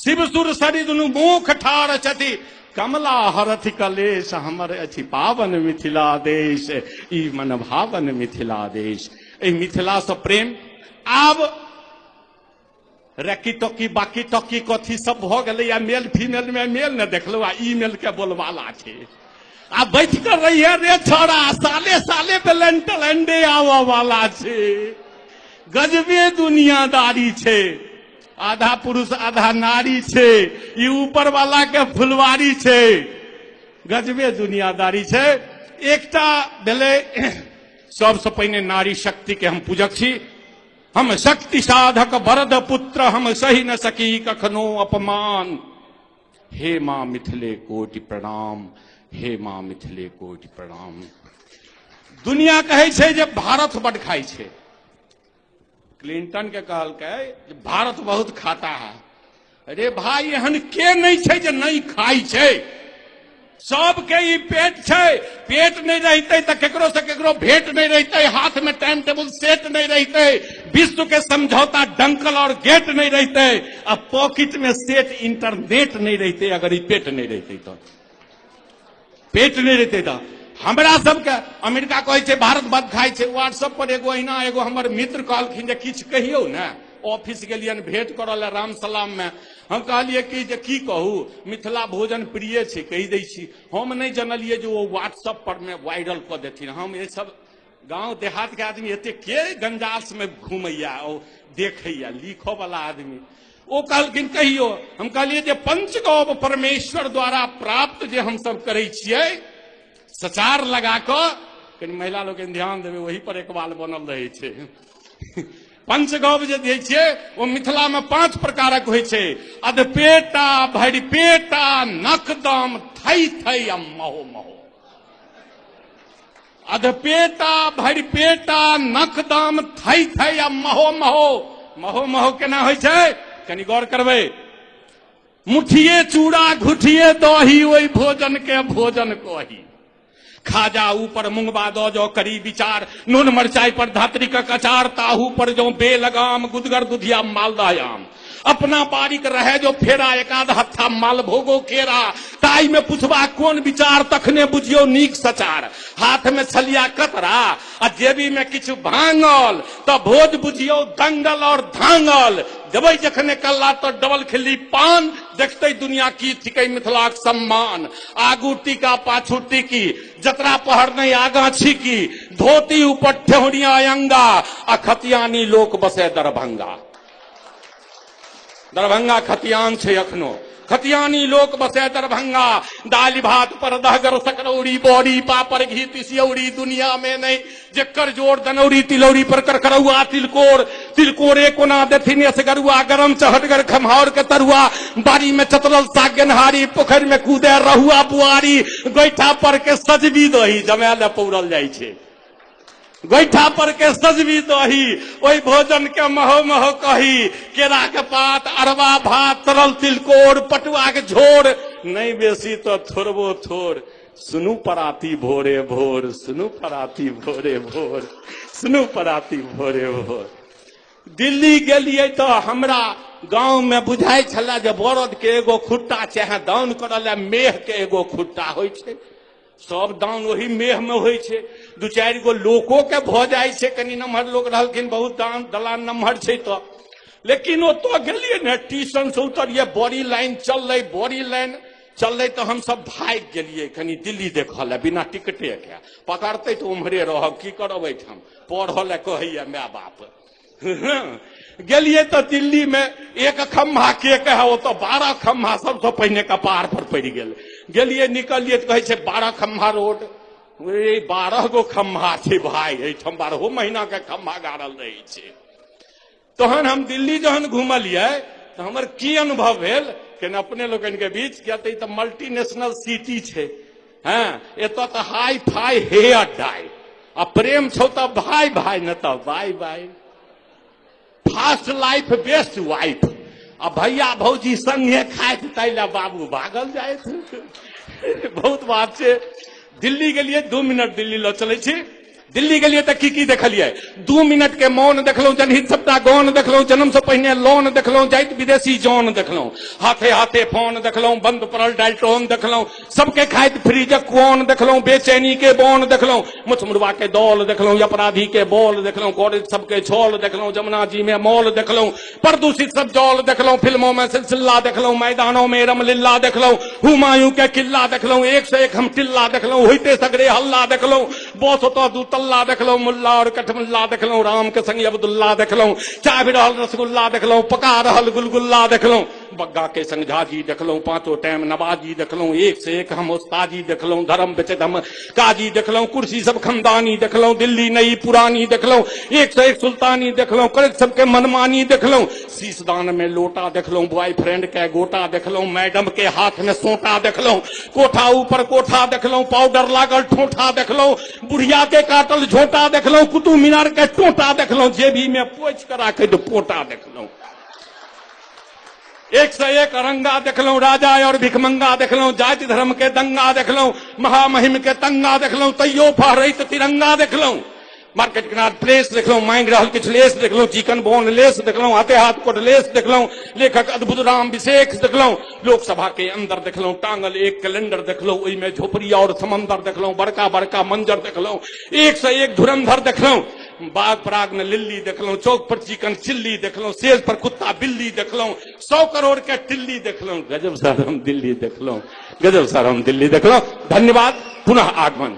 शिव सुर सरि दुनु मुख ठार छथि कमला हरथि कलेश हमर अछि पावन मिथिला देश ई मन भावन मिथिला देश। ए मिथिला से प्रेम आब रैकी टॉकी बाकी टॉकी कथी सब भ गेलै या मेल फीमेल में मेल न देखलो आ ईमेल के बोलबाला छे। आ बैठ कर रही है रे छोड़ा साले साले वैलेंटाइन आवा वाला छे। गजबे दुनियादारी छे। आधा पुरुष आधा नारी छे। ई ऊपर वाला के फुलवारी छे। गजबे दुनियादारी छे। एकटा भेले सबसे पहिने नारी शक्ति के हम पूजक छी। हम शक्ति साधक वरद पुत्र हम सही न सकी कखनो अपमान। हे मां मिथिले कोटि प्रणाम। हे मां मिथिले कोटि प्रणाम। दुनिया कहे छे जे भारत बड़ खाई छे। क्लिंटन के कहल के भारत बहुत खाता है। अरे भाई एहन के नहीं छे जे नहीं खाई छे। सबके ई पेट छे। पेट नहीं रहते तो केकरो से केकरो भेंट नहीं रहते। हाथ में टाइम टेबल सेट नहीं रहते। विश्व के समझौता डंकल और गेट नहीं रहते। अब पॉकेट में सेट इंटरनेट नहीं रहते। अगर ई पेट नहीं रहते तो पेट नहीं रहते तो हमरा सबके अमेरिका कहे छे भारत बद खाई छे। व्हाट्सएप पर एगो अहिना एगो हमर मित्र कहलखिन जे किछ कहियो ना। ऑफिस गेलियन भेंट करल राम सलाम में। हम कहलिए कि जे की कहू मिथिला भोजन प्रिय छे कहि दै छी। हम नहीं जनलिए जो वो व्हाट्सएप पर में वायरल कर देथिन। हम ये सब गांव देहात के आदमी एते के गंजास में घूमैया और देखैया लिखो वाला आदमी। वो कहलखिन कहियो। हम कहलिए जे पंचगौव परमेश्वर द्वारा प्राप्त जे हम सब करै छियै सचार लगा कर कहीं महिला लोग ध्यान देवे वही पर इकबाल बनल रहे छे। पंचगौव जे दै छियै वो मिथिला में 5 प्रकारक होइ छे। अधपेटा भरिपेटा नकदम थई थई आ महो महो। अधपेटा भरिपेटा नकदम थई थई आ महो महो। महो महो केना होइ छे कनी गौर करबे। मुठिए चूड़ा घुठिए दही ओई भोजन के भोजन कही। खाजा ऊपर मुंगबा दो जो करी विचार। नून मरचाई पर धात्री का कचार। ताहू पर जो बेलगाम गुदगर दुधिया मालदायाम। अपना बारीक रहे जो फेरा एकाध हत्था माल भोगो केरा। ताई में पुछबा कौन विचार तखने बुझियो नीक सचार। हाथ में छलिया कतरा आ जेबी में किछु भांगल तो भोज बुझियो दंगल और धांगल। जबै जखने कल्ला तो डबल खिल्ली पान। देखते दुनिया की थिकै मिथिला के सम्मान। आगू टीका पाछू टीकी जतरा पहर नहीं आगा छीकी। धोती ऊपर ठेहुरिया अंगा आ खतियानी लोक बसे दरभंगा। दरभंगा खतियान छे अखनो। खतियानी लोक बसे दरभंगा। दाल भात पर दहगर सकरौरी बोरी पापड़ घी तिसियौरी। दुनिया में नहीं जेकर जोर दनौरी तिलौरी पर करकरुआ तिलकोर। तिलकोरे कोना देथिन असगरुआ गरम चहटगर खमहार के तरुआ। बारी में चतरल साग गेनहारी पोखर में कूदे रहुआ बुआरी। गोइठा पर के सजबी दही जमाले पौरल जाय छे। गोइठा पर के सजबी दही ओई भोजन के महो महो कही। केरा के पात अरवा भात तरल तिलकोर पटुआ के झोर। नहीं बेसी तो थोड़बो थोड़। सुनू पराती भोरे भोर। सुनू पराती भोरे भोर। सुनू पराती भोरे भोर। दिल्ली गेलिए तो हमरा गांव में बुझाई छला जे बरद के एगो खुट्टा चाहे दान करल मेह के एगो खुट्टा होइ छे। सब दान वही मेह में होइ छे। 2-4 गो लोको के भ जाय छे। कनी नम्हर लोग रहलखिन बहुत दान दलान नम्हर छे तो। लेकिन वो तो गेलिए ने स्टेशन से उतरिए बड़ी लाइन चल रही। बड़ी लाइन चल रही तो हम सब भाग गेलिए कनी दिल्ली देखल है बिना टिकटे के। पकड़ते तो उम्हरे रह की करब हम पढ़ल कहैया माय बाप। गेलिए तो दिल्ली में एक खम्भा के है वो तो 12 खम्भा सबसे पहिने कपार पर पड़ गेल। गेलिए निकलिए तो कहे छे 12 खम्भा रोड। 12 गो खम्भा छे भाई। एठम 12 महीना के खम्भा गाड़ल रही छे। तहन हम दिल्ली जहन घूमलिए तो हमर की अनुभव भेल कि अपने लोगन के बीच क्या तो मल्टीनेशनल सिटी छे। हाँ एतो तो हाई फाई हेयर डाई। आ प्रेम छो तो भाई भाई न तो bye bye. Fast life best wife. आ भैया भौजी संगे खाए तैला बाबू भागल जाए। बहुत बात छे। दिल्ली के लिए 2 मिनट दिल्ली लो चले छी। दिल्ली गेलिए तो की देखलिए 2 मिनट के मौन देखलहुं, जनहित सप्ताह गौन देखलहुं, जन्म से पहिने लोन देखलहुं, जाइत विदेशी जौन देखलहुं, हाथे हाथे फोन देखलहुं, बंद पड़ल डाल्टोन देखलहुं, सबके खाइत फ्रीजक कुआन देखलहुं, बेचैनी के बौन देखलहुं, मुछमुड़वा के दौल देखलहुं, अपराधी के बोल देखलहुं, कॉलेज सबके छोल देखलहुं, जमुना जी में मॉल देखलहुं, प्रदूषित सब जौल देखलहुं, फिल्मों में सिलसिला देखलहुं, मैदानों में रमलीला देखलहुं, हुमायूं के किला देखलहुं, एक से एक हम टिल्ला देखलहुं, होइते सगरे हल्ला देखलहुं, बोस होता दूतल्ला देखलहुं, मुल्ला और कठमुल्ला देखलहुं, राम के संग अब्दुल्ला देखलहुं, चाय भी रहल रसगुल्ला देखलहुं, पका रहल गुलगुल्ला देखलहुं, बग्गा के संग झाजी देखलहुं, पांचों टाइम नवाजी देखलहुं, एक से एक हम उस्ताजी देखलहुं, धर्म बेचे हम काजी देखलहुं, कुर्सी सब खमदानी देखलहुं, दिल्ली नई पुरानी देखलहुं, एक से एक सुल्तानी देखलहुं, कलेक्ट सबके मनमानी देखलहुं, शीशदान में लोटा देखलहुं, बॉयफ्रेंड के गोटा देखलहुं, मैडम के हाथ में सोटा देखलहुं, कोठा ऊपर कोठा देखलहुं, पाउडर लागल ठोठा देखलहुं, बुढ़िया के काटल झोटा देखलहुं, कुतुब मीनार के टोटा देखलहुं, जेबी में पोछ कर राखे तो पोटा देखलहुं, एक से एक अरंगा देखलहुं, राजा और भिखमंगा देखलहुं, जाति धर्म के दंगा देखलहुं, महामहिम के तंगा देखलहुं, तैयो फहरैत तिरंगा देखलहुं, मार्केट किनार प्लेस देखलहुं, मांग रहल किछु लेस देखलहुं, चिकन बोन लेस देखलहुं, हाथे हाथ कोटलेस देखलहुं, लेखक अद्भुत राम विशेष देखलहुं, लोकसभा के अंदर देखलहुं, टांगल एक कैलेंडर देखलहुं, ओहि में झोपड़ी और समंदर देखलहुं, बड़का बड़का मंजर देखलहुं, एक से एक धुरंधर देखलहुं, बाग पराग में लिल्ली देखलहुं, चौक पर चिकन चिल्ली देखलहुं, सेज पर कुत्ता बिल्ली देखलहुं, 100 करोड़ के टिल्ली देखलहुं, गजब सर हम दिल्ली देखलहुं, गजब सर हम दिल्ली देखलहुं। धन्यवाद, पुनः आगमन।